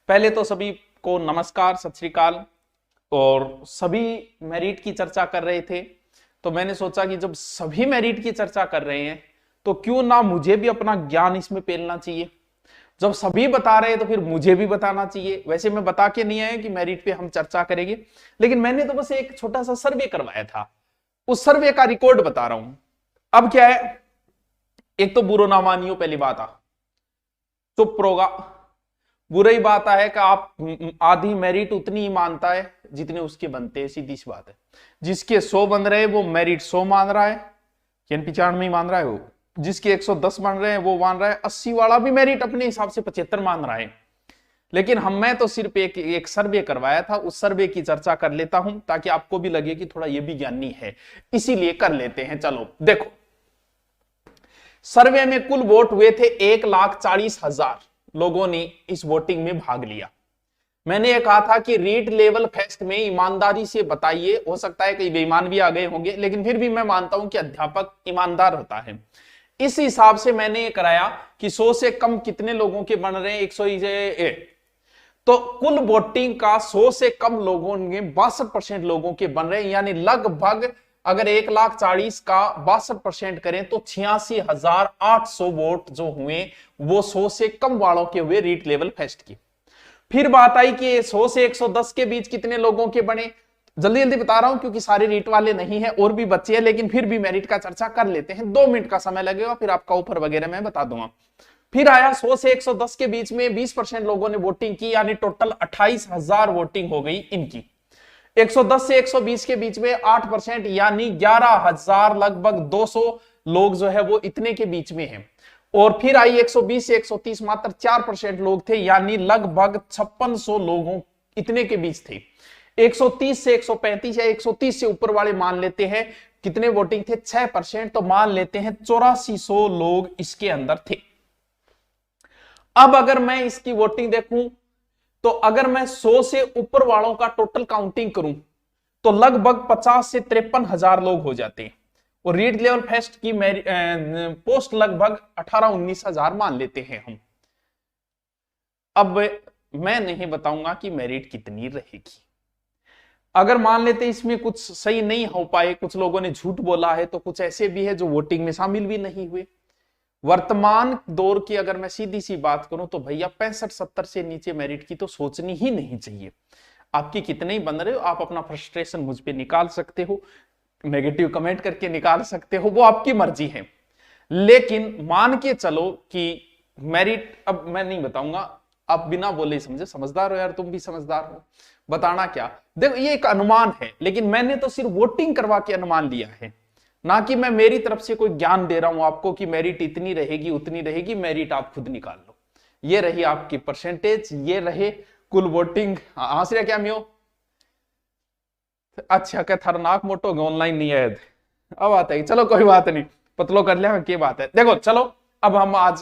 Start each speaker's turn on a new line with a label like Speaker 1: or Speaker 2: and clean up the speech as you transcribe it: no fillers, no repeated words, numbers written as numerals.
Speaker 1: पहले तो सभी को नमस्कार, सत श्री अकाल। और सभी मेरिट की चर्चा कर रहे थे, तो मैंने सोचा कि जब सभी मेरिट की चर्चा कर रहे हैं तो क्यों ना मुझे भी अपना ज्ञान इसमें पेलना चाहिए। जब सभी बता रहे हैं तो फिर मुझे भी बताना चाहिए। वैसे मैं बता के नहीं आया कि मेरिट पे हम चर्चा करेंगे, लेकिन मैंने तो बस एक छोटा सा सर्वे करवाया था, उस सर्वे का रिकॉर्ड बता रहा हूं। अब क्या है, एक तो बुरो ना मानियो, पहली बात चुप रोगा। बुरी बात है कि आप आधी मेरिट उतनी ही मानता है जितने उसके बनते हैं, सीधी सी बात है। जिसके 100 बन रहे हैं वो मेरिट 100 मान रहा है, यानी 95 ही मान रहा है वो। जिसके 110 बन रहे हैं वो मान रहा है 80 वाला भी मेरिट अपने हिसाब से 75 मान रहा है। लेकिन मैं तो सिर्फ एक सर्वे करवाया था, उस सर्वे की चर्चा कर लेता हूं ताकि आपको भी लगे कि थोड़ा ये भी ज्ञानी है, इसीलिए कर लेते हैं। चलो देखो, सर्वे में कुल वोट हुए थे 1,40,000 लोगों ने इस वोटिंग में भाग लिया। मैंने ये कहा था कि रीट लेवल फेस्ट में ईमानदारी से बताइए, हो सकता है कई बेईमान भी आ गए होंगे, लेकिन फिर भी मैं मानता हूं कि अध्यापक ईमानदार होता है। इस हिसाब से मैंने ये कराया कि 100 से कम कितने लोगों के बन रहे हैं, 100। तो कुल वोटिंग का 100 से कम लोगों ने 62% लोगों के बन रहे हैं, यानी लगभग अगर 1,40,000 का 62% करें तो 86,800 वोट जो हुए वो 100 से कम वालों के हुए रीट लेवल फेस्ट की। फिर बात आई कि 100 से 110 के बीच कितने लोगों के बने। जल्दी जल्दी बता रहा हूं क्योंकि सारे रीट वाले नहीं है, और भी बच्चे हैं, लेकिन फिर भी मेरिट का चर्चा कर लेते हैं। 2 मिनट का समय लगेगा, फिर आपका ऊपर वगैरह मैं बता दूंगा। फिर आया 100 से 110 के बीच में 20% लोगों ने वोटिंग की, यानी टोटल 28,000 वोटिंग हो गई इनकी। 110 से 120 के बीच में 8%, यानी 11,000, लगभग 200 लोग जो है वो इतने के बीच में हैं। और फिर आई 120 से 130, मात्र 4% लोग थे, यानी लगभग 5600 लोगों इतने के बीच थे। 130 से 135 या 130 से ऊपर वाले मान लेते हैं कितने वोटिंग थे, 6%, तो मान लेते हैं 8400 लोग इसके अंदर थे। अब अगर मैं इसकी वोटिंग देखूं तो अगर मैं 100 से ऊपर वालों का टोटल काउंटिंग करूं तो लगभग 50 से 53,000 लोग हो जाते हैं। और रीट लेवल फेस्ट की पोस्ट लगभग 18-19,000 मान लेते हैं हम। अब मैं नहीं बताऊंगा कि मेरिट कितनी रहेगी। अगर मान लेते इसमें कुछ सही नहीं हो पाए, कुछ लोगों ने झूठ बोला है, तो कुछ ऐसे भी है जो वोटिंग में शामिल भी नहीं हुए। वर्तमान दौर की अगर मैं सीधी सी बात करूं तो भैया 65-70 से नीचे मेरिट की तो सोचनी ही नहीं चाहिए। आपकी कितने ही बन रहे हो, आप अपना फ्रस्ट्रेशन मुझ पे निकाल सकते हो, नेगेटिव कमेंट करके निकाल सकते हो, वो आपकी मर्जी है। लेकिन मान के चलो कि मेरिट, अब मैं नहीं बताऊंगा, आप बिना बोले ही समझे। समझदार हो यार, तुम भी समझदार हो, बताना क्या। देखो ये एक अनुमान है, लेकिन मैंने तो सिर्फ वोटिंग करवा के अनुमान लिया है, ना कि मैं मेरी तरफ से कोई ज्ञान दे रहा हूं आपको कि मेरिट इतनी रहेगी उतनी रहेगी। मेरिट आप खुद निकाल लो। ये रही आपकी परसेंटेज, ये रहे कुल वोटिंग। हंस रहा क्या मियो? अच्छा, खतरनाक मोटो ऑनलाइन नहीं है अब आता है। चलो कोई बात नहीं, पतलो कर लिया, क्या बात है। देखो चलो, अब हम आज